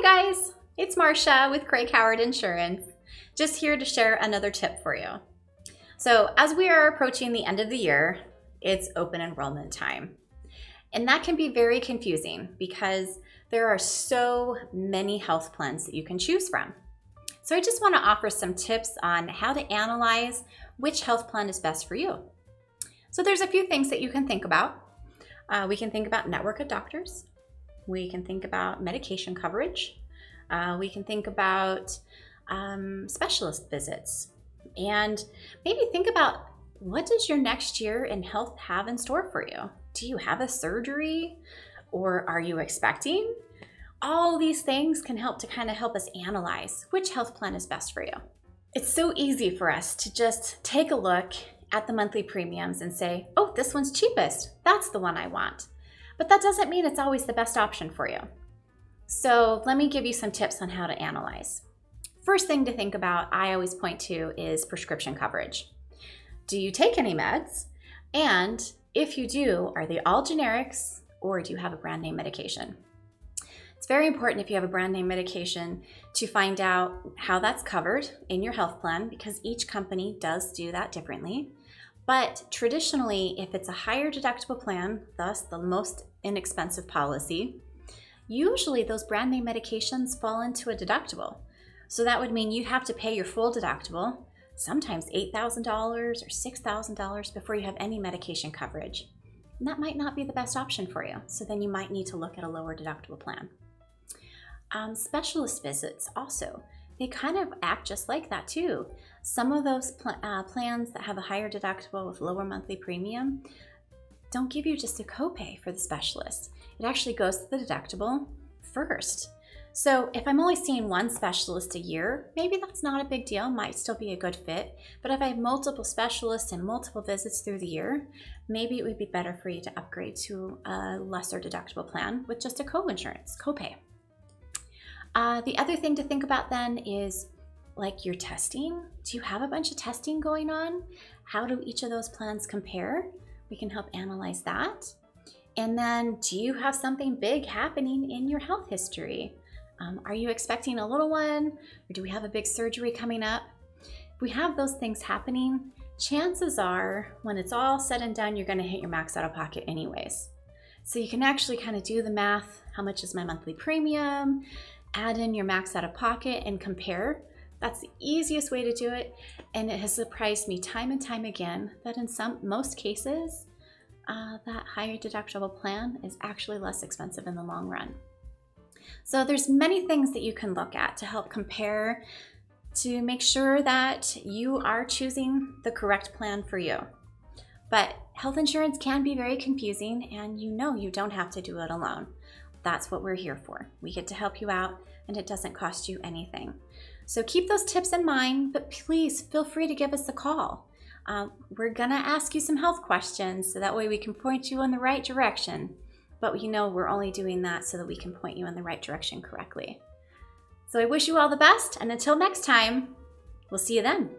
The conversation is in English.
Hi guys, it's Marcia with Craig Howard Insurance, just here to share another tip for you. So as we are approaching the end of the year, it's open enrollment time. And that can be very confusing because there are so many health plans that you can choose from. So I just want to offer some tips on how to analyze which health plan is best for you. So there's a few things that you can think about. We can think about network of doctors. We can think about medication coverage. We can think about specialist visits. And maybe think about, what does your next year in health have in store for you? Do you have a surgery, or are you expecting? All these things can help us analyze which health plan is best for you. It's so easy for us to just take a look at the monthly premiums and say, oh, this one's cheapest. That's the one I want. But that doesn't mean it's always the best option for you. So let me give you some tips on how to analyze. First thing to think about, I always point to, is prescription coverage. Do you take any meds? And if you do, are they all generics, or do you have a brand name medication? It's very important if you have a brand name medication to find out how that's covered in your health plan, because each company does do that differently. But traditionally, if it's a higher deductible plan, thus the most inexpensive policy, usually those brand name medications fall into a deductible. So that would mean you'd have to pay your full deductible, sometimes $8,000 or $6,000 before you have any medication coverage. And that might not be the best option for you. So then you might need to look at a lower deductible plan. Specialist visits also, they kind of act just like that too. Some of those plans that have a higher deductible with lower monthly premium don't give you just a copay for the specialist. It actually goes to the deductible first. So if I'm only seeing one specialist a year, maybe that's not a big deal, might still be a good fit. But if I have multiple specialists and multiple visits through the year, maybe it would be better for you to upgrade to a lesser deductible plan with just a co-insurance, copay. The other thing to think about then is like your testing. Do you have a bunch of testing going on? How do each of those plans compare? We can help analyze that. And then, do you have something big happening in your health history? Are you expecting a little one, or do we have a big surgery coming up? If we have those things happening, chances are when it's all said and done, you're going to hit your max out of pocket anyways. So you can actually kind of do the math. How much is my monthly premium? Add in your max out of pocket and compare. That's the easiest way to do it. And it has surprised me time and time again that in most cases, that higher deductible plan is actually less expensive in the long run. So there's many things that you can look at to help compare, to make sure that you are choosing the correct plan for you. But health insurance can be very confusing, and you don't have to do it alone. That's what we're here for. We get to help you out, and it doesn't cost you anything. So keep those tips in mind, but please feel free to give us a call. We're gonna ask you some health questions so that way we can point you in the right direction. But we're only doing that so that we can point you in the right direction correctly. So I wish you all the best, and until next time, we'll see you then.